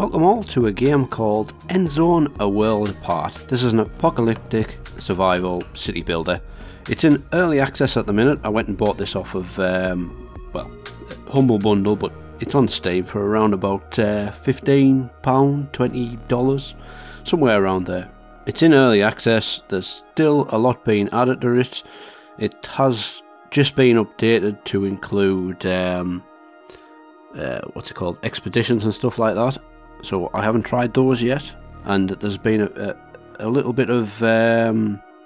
Welcome all to a game called Endzone: A World Apart. This is an apocalyptic survival city builder. It's in early access at the minute. I went and bought this off of, well, Humble Bundle, but it's on Steam for around about £15, $20, somewhere around there. It's in early access. There's still a lot being added to it. It has just been updated to include, what's it called, expeditions and stuff like that. So I haven't tried those yet, and there's been a little bit of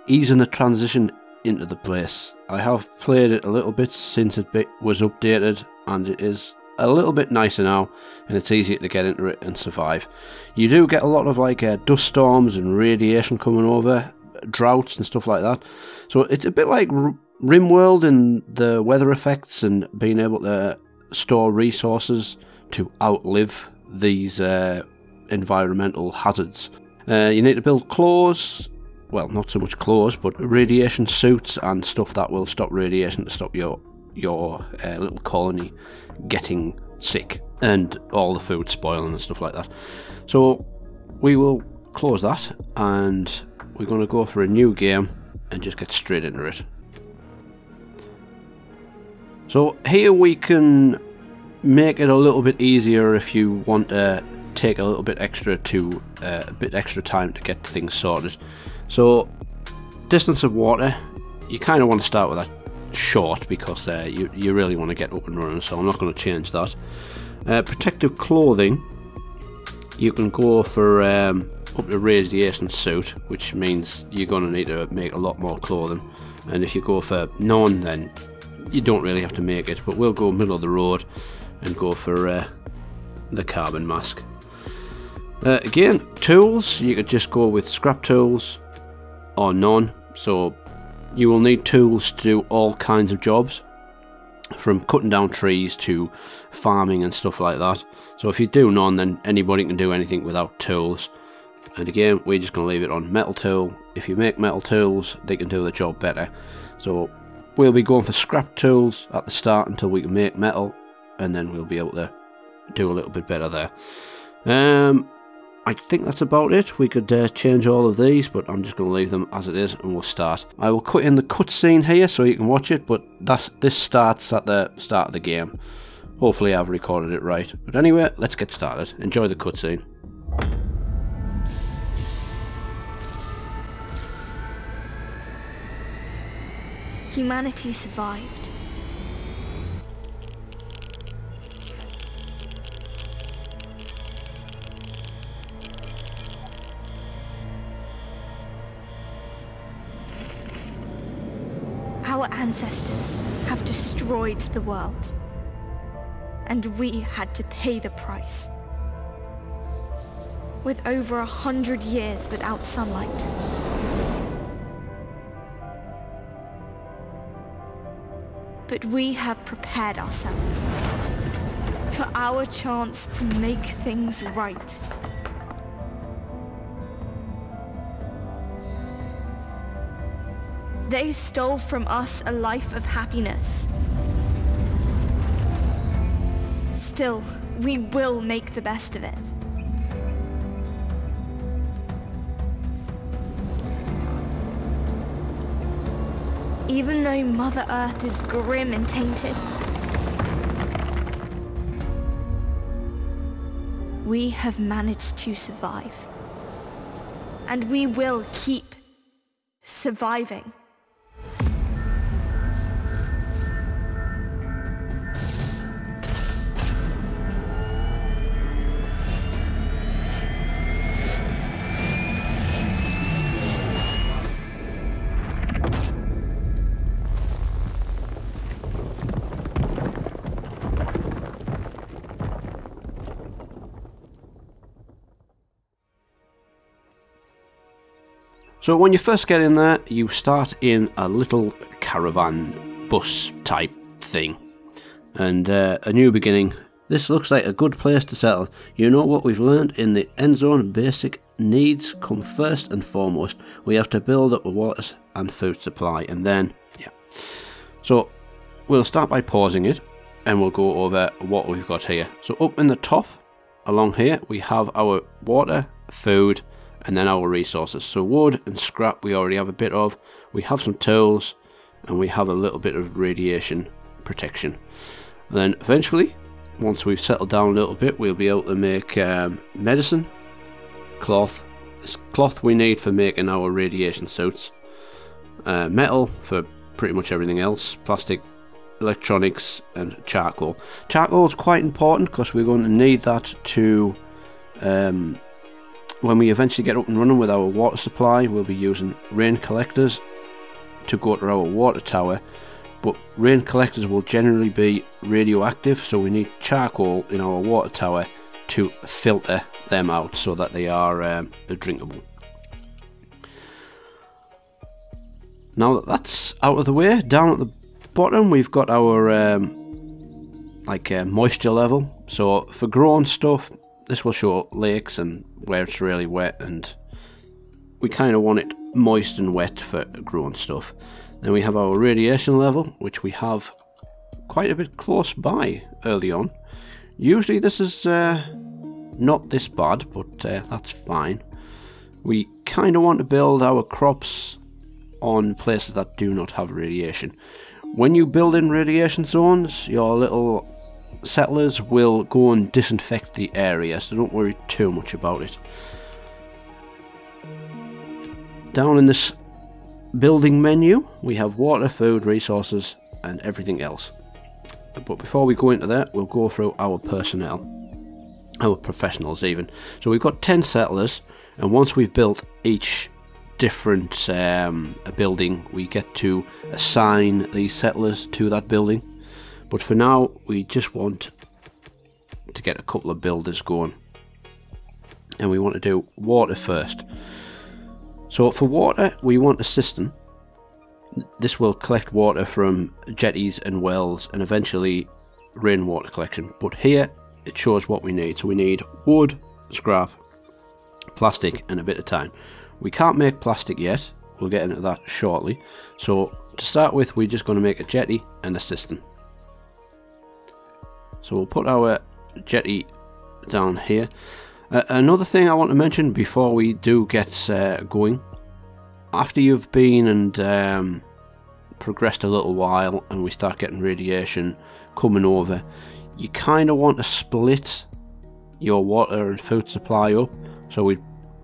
easing the transition into the place. I have played it a little bit since it was updated, and it is a little bit nicer now, and it's easier to get into it and survive. You do get a lot of like dust storms and radiation coming over, droughts and stuff like that. So it's a bit like RimWorld in the weather effects and being able to store resources to outlive these environmental hazards. You need to build claws, well, not so much claws, but radiation suits and stuff that will stop radiation to stop your little colony getting sick and all the food spoiling and stuff like that. So we will close that, and we're going to go for a new game and just get straight into it. So here we can make it a little bit easier if you want to take a little bit extra time to get things sorted. So distance of water, you kind of want to start with that short because you really want to get up and running, so I'm not going to change that. Protective clothing, you can go for up to radiation suit, which means you're going to need to make a lot more clothing, and if you go for none, then you don't really have to make it, but we'll go middle of the road and go for the carbon mask. Again, tools, you could just go with scrap tools or none. So you will need tools to do all kinds of jobs, from cutting down trees to farming and stuff like that. So if you do none, then anybody can do anything without tools. And again, we're just going to leave it on metal tool. If you make metal tools, they can do the job better. So we'll be going for scrap tools at the start until we can make metal, and then we'll be able to do a little bit better there. I think that's about it. We could change all of these, but I'm just going to leave them as it is, and we'll start. I will cut in the cutscene here so you can watch it, but this starts at the start of the game. Hopefully I've recorded it right. But anyway, let's get started. Enjoy the cutscene. Humanity survived. Our ancestors have destroyed the world, and we had to pay the price. With over 100 years without sunlight, but we have prepared ourselves for our chance to make things right. They stole from us a life of happiness. Still, we will make the best of it. Even though Mother Earth is grim and tainted, we have managed to survive. And we will keep surviving. So when you first get in there, you start in a little caravan bus type thing. And a new beginning. This looks like a good place to settle. You know what we've learned in the Endzone: basic needs come first and foremost. We have to build up a water and food supply, and then, yeah. So we'll start by pausing it, and we'll go over what we've got here. So up in the top, along here we have our water, food, and then our resources. So wood and scrap we already have a bit of. We have some tools, and we have a little bit of radiation protection. And then eventually, once we've settled down a little bit, we'll be able to make medicine, cloth. This cloth we need for making our radiation suits, metal for pretty much everything else, plastic, electronics, and charcoal. Charcoal is quite important because we're going to need that to when we eventually get up and running with our water supply. We'll be using rain collectors to go to our water tower, but rain collectors will generally be radioactive, so we need charcoal in our water tower to filter them out so that they are drinkable. Now that that's out of the way, down at the bottom we've got our moisture level. So for growing stuff, this will show lakes and where it's really wet, and we kind of want it moist and wet for growing stuff. Then we have our radiation level, which we have quite a bit close by early on. Usually this is not this bad, but that's fine. We kind of want to build our crops on places that do not have radiation. When you build in radiation zones, your little settlers will go and disinfect the area, so don't worry too much about it. Down in this building menu we have water, food, resources, and everything else. But before we go into that, we'll go through our personnel, our professionals even. So we've got 10 settlers, and once we've built each different building, we get to assign these settlers to that building. But for now, we just want to get a couple of builders going, and we want to do water first. So for water, we want a cistern. This will collect water from jetties and wells, and eventually rainwater collection. But here it shows what we need. So we need wood, scrap, plastic, and a bit of time. We can't make plastic yet. We'll get into that shortly. So to start with, we're just going to make a jetty and a cistern. So we'll put our jetty down here. Another thing I want to mention before we do get going, after you've been and progressed a little while and we start getting radiation coming over, you kind of want to split your water and food supply up. So we're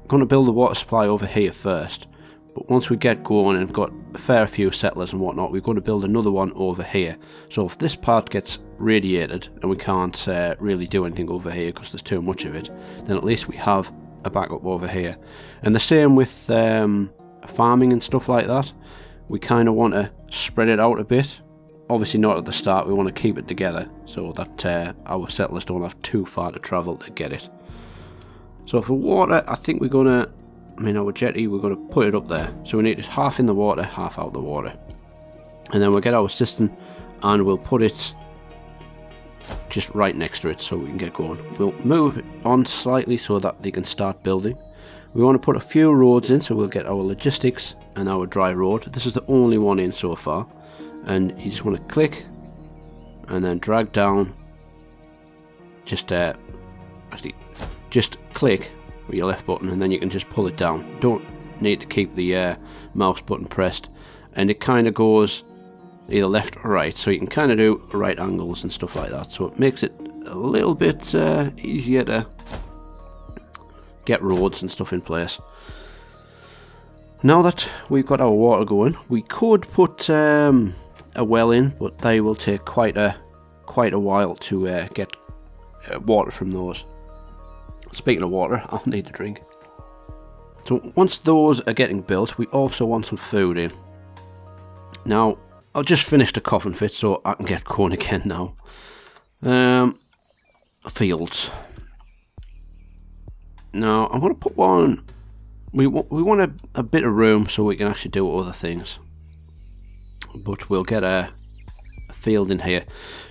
going to build the water supply over here first, but once we get going and got a fair few settlers and whatnot, we're going to build another one over here. So if this part gets radiated and we can't really do anything over here because there's too much of it, then at least we have a backup over here. And the same with farming and stuff like that. We kind of want to spread it out a bit. Obviously not at the start, we want to keep it together so that our settlers don't have too far to travel to get it. So for water, I think we're going to, our jetty, we're going to put it up there. So we need it half in the water, half out the water. And then we'll get our cistern and we'll put it just right next to it so we can get going. We'll move it on slightly so that they can start building. We want to put a few roads in, so we'll get our logistics and our dry road. This is the only one in so far. And you just want to click and then drag down. Just click with your left button and then you can just pull it down. Don't need to keep the mouse button pressed, and it kind of goes either left or right, so you can kind of do right angles and stuff like that. So it makes it a little bit easier to get roads and stuff in place. Now that we've got our water going, we could put a well in, but they will take quite a while to get water from those. Speaking of water, I'll need a drink. So once those are getting built, we also want some food in. Now, I'll just finish the coughing fit so I can get going again now. Fields. Now, I'm going to put one. We want a bit of room so we can actually do other things. But we'll get a field in here.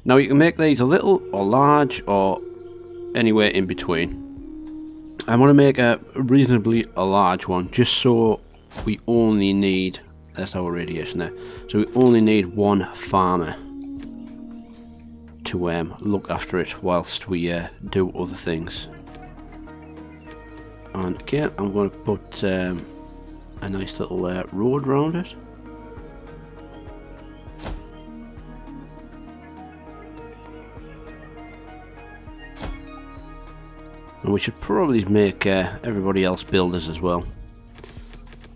Now, you can make these a little or large or anywhere in between. I want to make a reasonably large one just so we only need, there's our radiation there, so we only need one farmer to look after it whilst we do other things. And again, I'm going to put a nice little road around it. And we should probably make everybody else builders as well.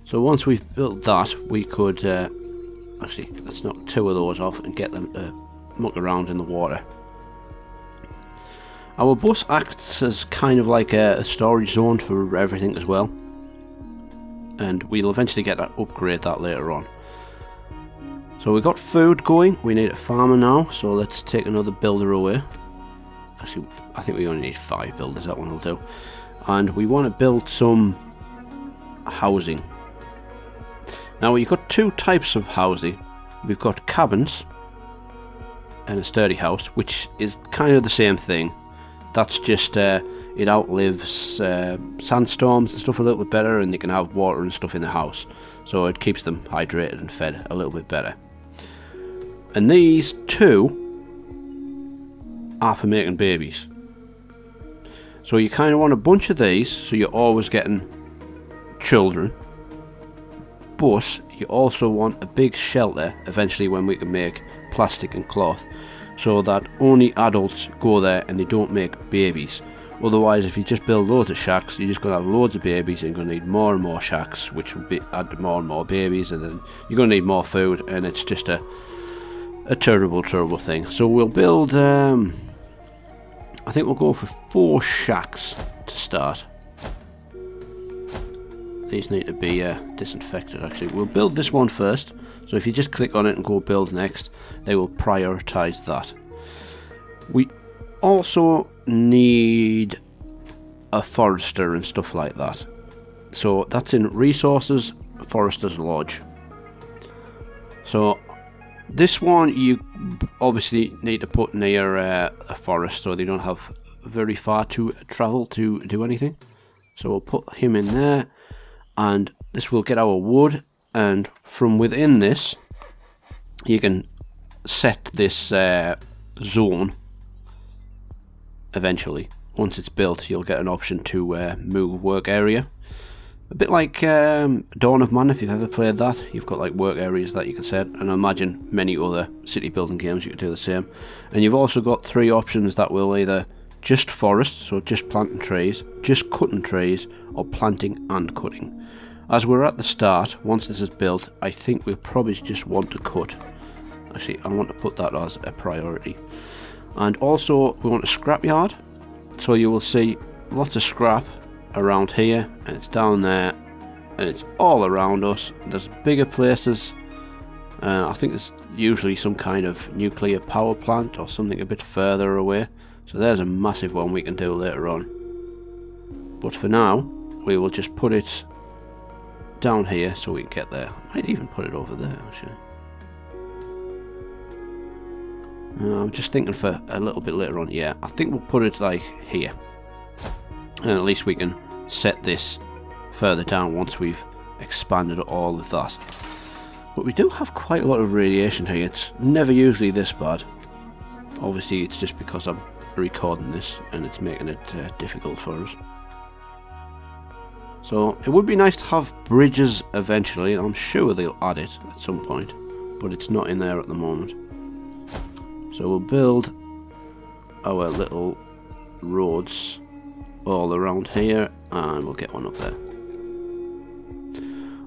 So once we've built that, we could actually, let's knock 2 of those off and get them to muck around in the water. Our bus acts as kind of like a storage zone for everything as well, and we'll eventually get that, upgrade that later on. So we've got food going. We need a farmer now, so let's take another builder away. Actually, I think we only need 5 builders, that one will do. And we want to build some housing. Now we've got 2 types of housing. We've got cabins and a sturdy house, which is kind of the same thing. That's just, it outlives sandstorms and stuff a little bit better, and they can have water and stuff in the house. So it keeps them hydrated and fed a little bit better. And these 2 are for making babies. So you kind of want a bunch of these, so you're always getting children. But you also want a big shelter eventually when we can make plastic and cloth, so that only adults go there and they don't make babies. Otherwise, if you just build loads of shacks, you're just going to have loads of babies, and you're going to need more and more shacks, which will add to more and more babies, and then you're going to need more food, and it's just a terrible thing. So we'll build, I think we'll go for 4 shacks to start. These need to be disinfected actually. We'll build this one first. So if you just click on it and go build next, they will prioritize that. We also need a forester and stuff like that. So that's in resources, forester's lodge. So this one you obviously need to put near a forest, so they don't have very far to travel to do anything. So we'll put him in there, and this will get our wood. And from within this, you can set this zone. Eventually, once it's built, you'll get an option to move work area. A bit like Dawn of Man, if you've ever played that. You've got like work areas that you can set, and I imagine many other city building games you could do the same. And you've also got 3 options that will either just forest, so just planting trees, just cutting trees, or planting and cutting. As we're at the start, once this is built, I think we'll probably just want to cut. Actually, I want to put that as a priority. And also, we want a scrapyard. So you will see lots of scrap around here, and it's down there, and it's all around us. There's bigger places. I think there's usually some kind of nuclear power plant or something a bit further away. So there's a massive one we can do later on. But for now, we will just put it down here so we can get there. I might even put it over there actually. I'm just thinking for a little bit later on. Yeah, I think we'll put it like here, and at least we can set this further down once we've expanded all of that. But we do have quite a lot of radiation here. It's never usually this bad. Obviously it's just because I'm recording this and it's making it difficult for us. So it would be nice to have bridges eventually, and I'm sure they'll add it at some point, but it's not in there at the moment. So we'll build our little roads all around here, and we'll get one up there.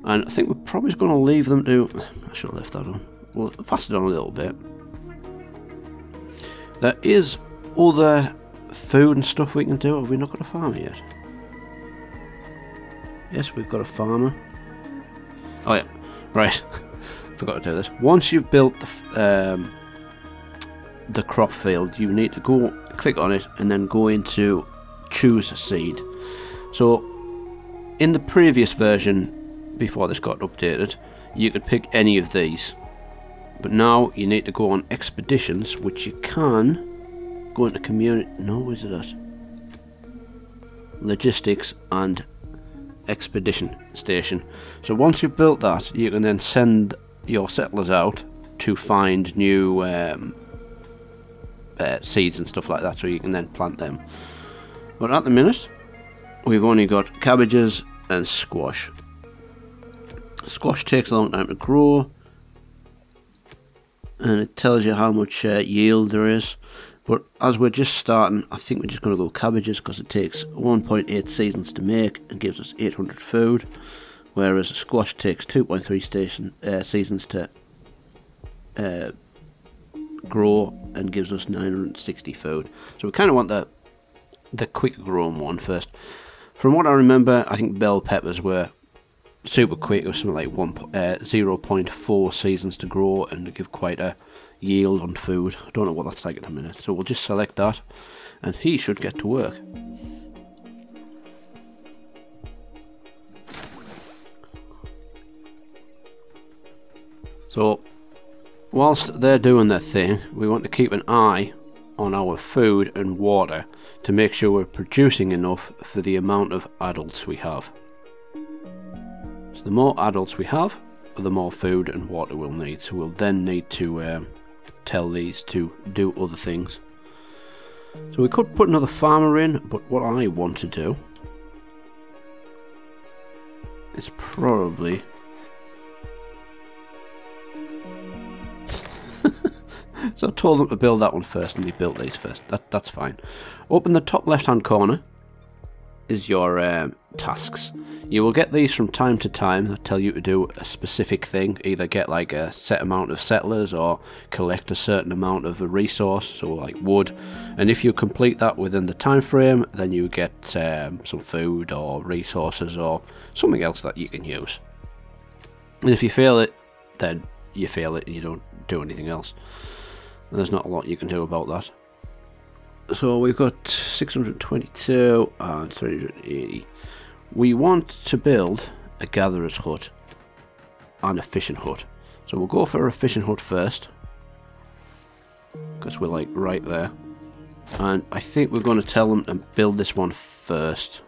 And I think we're probably going to leave them to... I should have left that on. We'll fast it on a little bit. There is other food and stuff we can do. Have we not got a farmer yet? Yes, we've got a farmer. Oh yeah, right. Forgot to do this. Once you've built the crop field, you need to go click on it and then go into choose a seed. So in the previous version, before this got updated, you could pick any of these. But now you need to go on expeditions, which you can go into community. No, where's it at? Logistics and expedition station. So once you've built that, you can then send your settlers out to find new seeds and stuff like that, so you can then plant them. But at the minute, we've only got cabbages and squash. Squash takes a long time to grow, and it tells you how much yield there is. But as we're just starting, I think we're just going to go cabbages because it takes 1.8 seasons to make and gives us 800 food, whereas squash takes 2.3 seasons to grow and gives us 960 food. So we kind of want the quick growing one first. From what I remember, I think bell peppers were super quick. It was something like 0.4 seasons to grow and to give quite a yield on food. I don't know what that's like in a minute, so we'll just select that and he should get to work. So whilst they're doing their thing, we want to keep an eye on our food and water to make sure we're producing enough for the amount of adults we have. So the more adults we have, the more food and water we'll need. So we'll then need to tell these to do other things. So we could put another farmer in, but what I want to do is probably so I told them to build that one first and they built these first. That's fine. Up in the top left hand corner is your tasks. You will get these from time to time that tell you to do a specific thing, either get like a set amount of settlers or collect a certain amount of a resource, so like wood, and if you complete that within the time frame, then you get some food or resources or something else that you can use. And if you fail it, then you fail it and you don't do anything else. And there's not a lot you can do about that. So we've got 622 and 380. We want to build a gatherer's hut and a fishing hut. So we'll go for a fishing hut first, because we're like right there. And I think we're going to tell them to build this one first.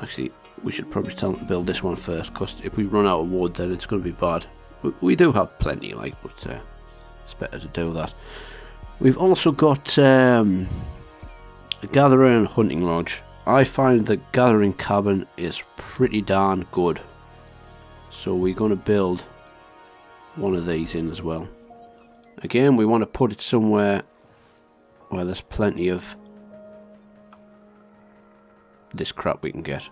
Actually, we should probably tell them to build this one first, because if we run out of wood then it's going to be bad. We do have plenty, like, but it's better to do that. We've also got a gatherer and hunting lodge. I find the gathering cabin is pretty darn good, so we're going to build one of these in as well. Again, we want to put it somewhere where there's plenty of this crap we can get.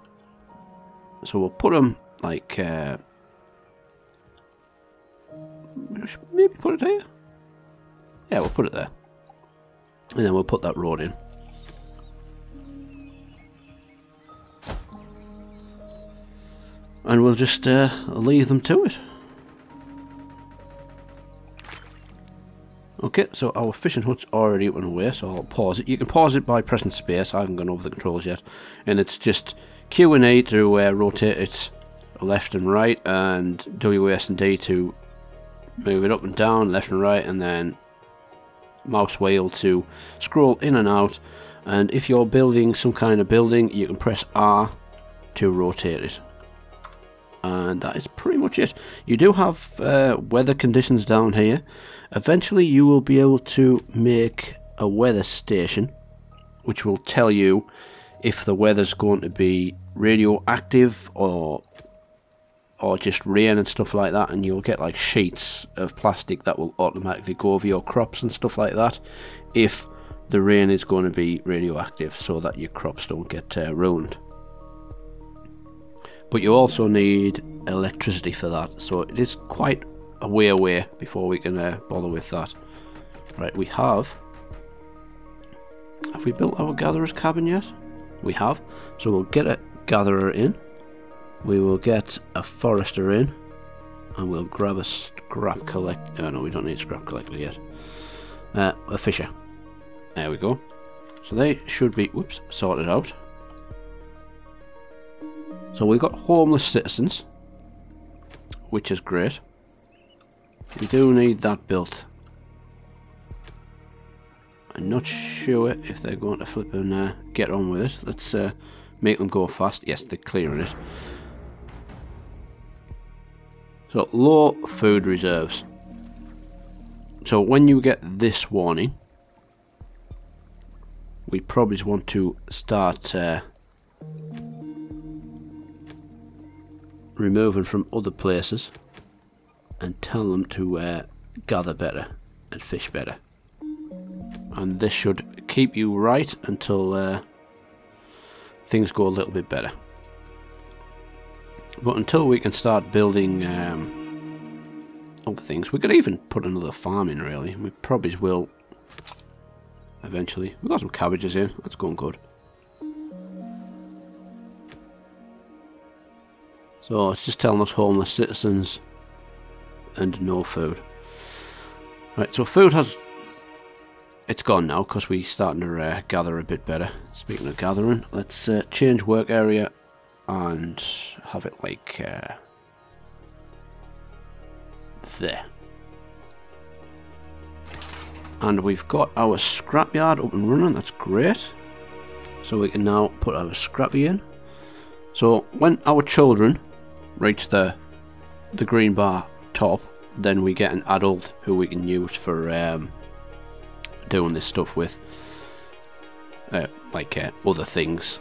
So we'll put them like maybe put it here. Yeah, we'll put it there, and then we'll put that road in. And we'll just leave them to it. Okay, so our fishing hut's already up and away, so I'll pause it. You can pause it by pressing space. I haven't gone over the controls yet. And it's just Q and A to rotate it left and right, and WS and D to move it up and down, left and right, and then mouse wheel to scroll in and out. And if you're building some kind of building, you can press R to rotate it. And that is pretty much it. You do have weather conditions down here. Eventually you will be able to make a weather station which will tell you if the weather's going to be radioactive or just rain and stuff like that, and you'll get like sheets of plastic that will automatically go over your crops and stuff like that if the rain is going to be radioactive, so that your crops don't get ruined. But you also need electricity for that, so it is quite a way away before we can bother with that. Right, we have we built our gatherer's cabin yet? We have, so we'll get a gatherer in. We will get a forester in, and we'll grab a scrap collector. Oh no, we don't need a scrap collector yet. A fisher. There we go. So they should be, whoops, sorted out. So we've got homeless citizens, which is great. We do need that built. I'm not sure if they're going to flip and get on with it. Let's make them go fast. Yes, they're clearing it. So, low food reserves. So when you get this warning, we probably want to start removing from other places and tell them to gather better and fish better. And this should keep you right until things go a little bit better. But until we can start building other things, we could even put another farm in, really. We probably will eventually. We've got some cabbages in, that's going good. So it's just telling us homeless citizens and no food. Right, so food has... It's gone now because we're starting to gather a bit better. Speaking of gathering, let's change work area and have it like there. And we've got our scrapyard up and running, that's great. So we can now put our scrappy in. So when our children reach the green bar top, then we get an adult who we can use for doing this stuff with, like other things.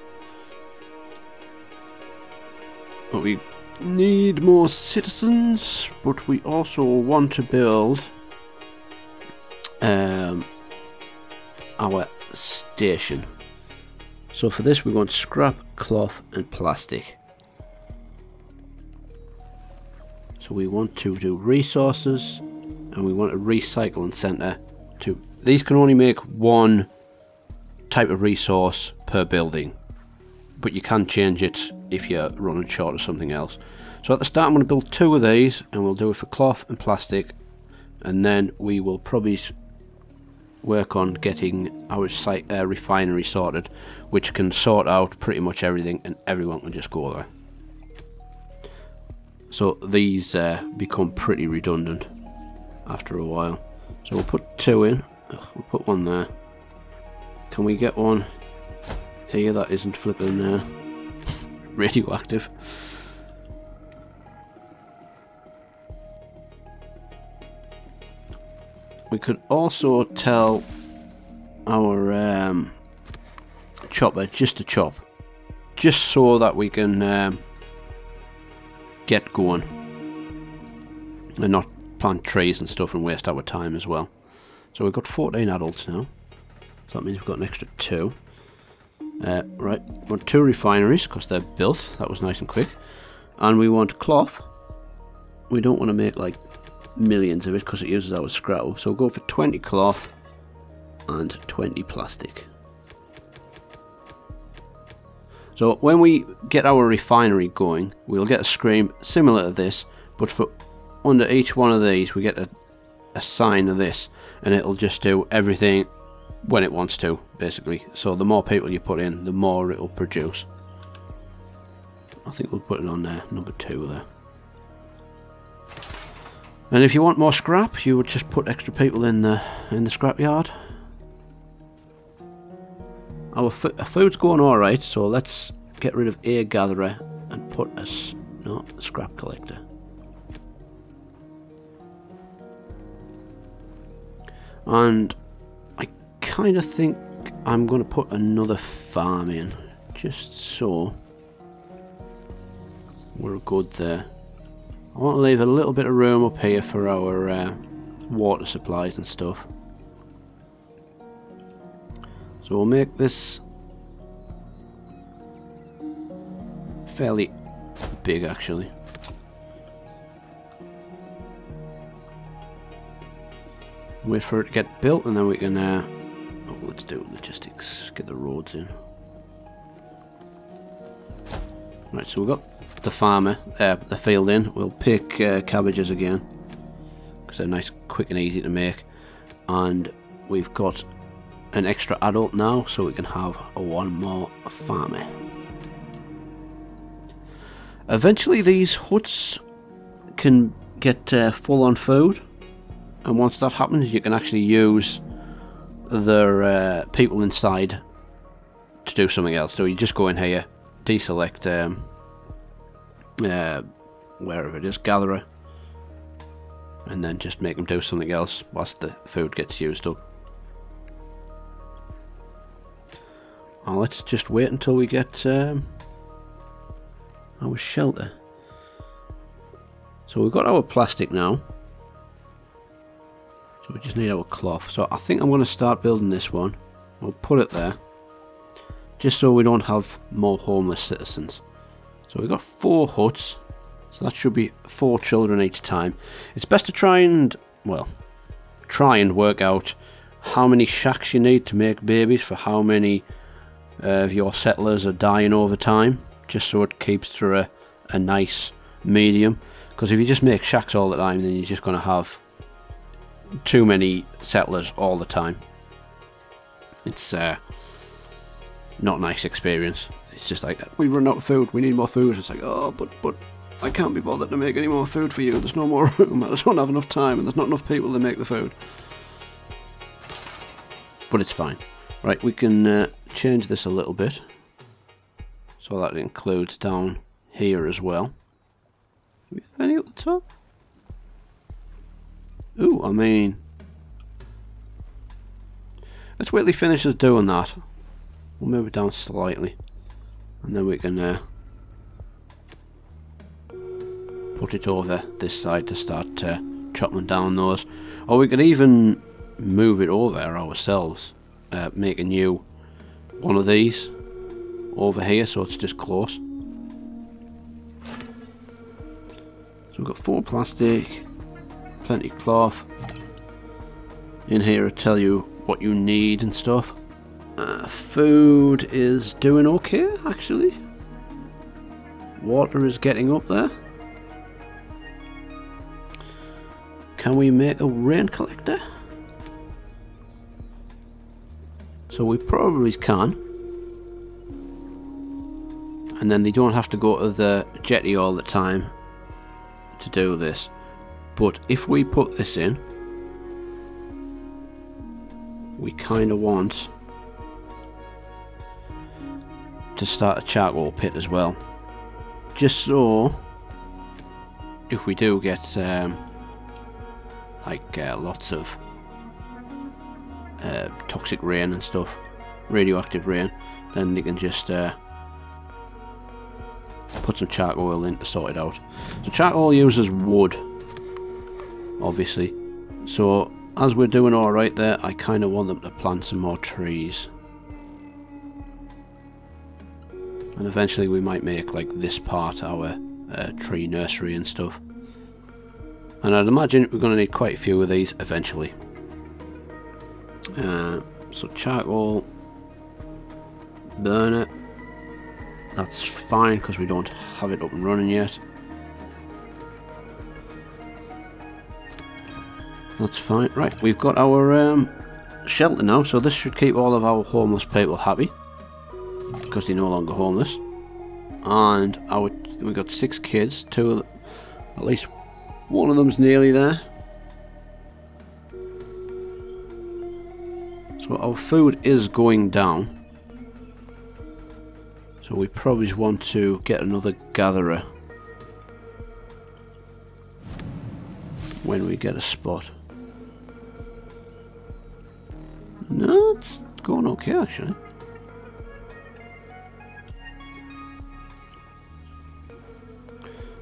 But we need more citizens, but we also want to build our station. So for this we want scrap, cloth and plastic. So we want to do resources and we want a recycling centre to... These can only make one type of resource per building, but you can change it if you're running short of something else. So at the start I'm going to build 2 of these, and we'll do it for cloth and plastic, and then we will probably work on getting our refinery sorted, which can sort out pretty much everything and everyone can just go there. So these become pretty redundant after a while. So we'll put 2 in. We'll put 1 there. Can we get one here that isn't flipping radioactive? We could also tell our chopper just to chop, just so that we can get going and not plant trees and stuff and waste our time as well. So we've got 14 adults now, so that means we've got an extra 2. Right, we want 2 refineries because they're built. That was nice and quick. And we want cloth. We don't want to make like millions of it because it uses our scrap, so we'll go for 20 cloth and 20 plastic. So when we get our refinery going, we'll get a screen similar to this, but for under each one of these we get a sign of this, and it'll just do everything when it wants to, basically. So the more people you put in, the more it'll produce. I think we'll put it on there, number 2 there. And if you want more scrap, you would just put extra people in the scrapyard. Our food's going alright, so let's get rid of a gatherer and put a scrap collector. And I kind of think I'm going to put another farm in, just so we're good there. I want to leave a little bit of room up here for our water supplies and stuff. So we'll make this fairly big, actually. Wait for it to get built, and then we can let's do logistics, get the roads in. Right, so we've got the farmer, the field in. We'll pick cabbages again because they're nice, quick and easy to make, and we've got an extra adult now, so we can have one more farmer. Eventually these huts can get full on food, and once that happens you can actually use their people inside to do something else. So you just go in here, deselect wherever it is, gatherer, and then just make them do something else whilst the food gets used up. Now let's just wait until we get our shelter. So we've got our plastic now. So we just need our cloth. So I think I'm going to start building this one. We'll put it there. Just so we don't have more homeless citizens. So we've got 4 huts. So that should be 4 children each time. It's best to try and work out how many shacks you need to make babies for how many of your settlers are dying over time. Just so it keeps through a nice medium. Because if you just make shacks all the time, then you're just going to have too many settlers all the time. It's not a nice experience. It's just like, we run out of food, we need more food. It's like, oh, but I can't be bothered to make any more food for you. There's no more room, I just don't have enough time, and there's not enough people to make the food. But it's fine. Right, we can change this a little bit. So that it includes down here as well. Do we have any at the top? Ooh, I mean... Let's wait till he finishes doing that. We'll move it down slightly. And then we can put it over this side to start chopping down those. Or we could even move it over ourselves. Make a new one of these over here so it's just close. So we've got 4 plastic, plenty of cloth. In here it'll tell you what you need and stuff. Food is doing okay actually. Water is getting up there. Can we make a rain collector? So we probably can. And then they don't have to go to the jetty all the time to do this. But if we put this in, we kind of want to start a charcoal pit as well. Just so if we do get lots of toxic rain and stuff, radioactive rain, then they can just put some charcoal in to sort it out. So charcoal uses wood, obviously. So as we're doing alright there, I kind of want them to plant some more trees. And eventually we might make like this part our tree nursery and stuff. And I'd imagine we're going to need quite a few of these eventually. So charcoal, burn it. That's fine because we don't have it up and running yet. That's fine. Right, we've got our shelter now, so this should keep all of our homeless people happy because they're no longer homeless. And we've got 6 kids. At least one of them's nearly there. So our food is going down. So we probably want to get another gatherer when we get a spot. No, it's going okay actually.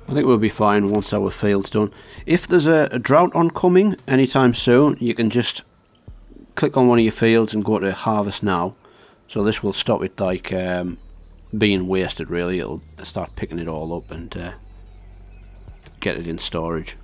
I think we'll be fine once our field's done. If there's a drought oncoming anytime soon, you can just click on one of your fields and go to harvest now. So this will stop it like being wasted really. It'll start picking it all up and get it in storage.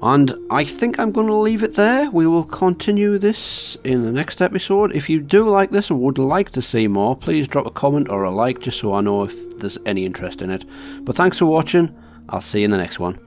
And I think I'm going to leave it there. We will continue this in the next episode. If you do like this and would like to see more, please drop a comment or a like just so I know if there's any interest in it. But thanks for watching. I'll see you in the next one.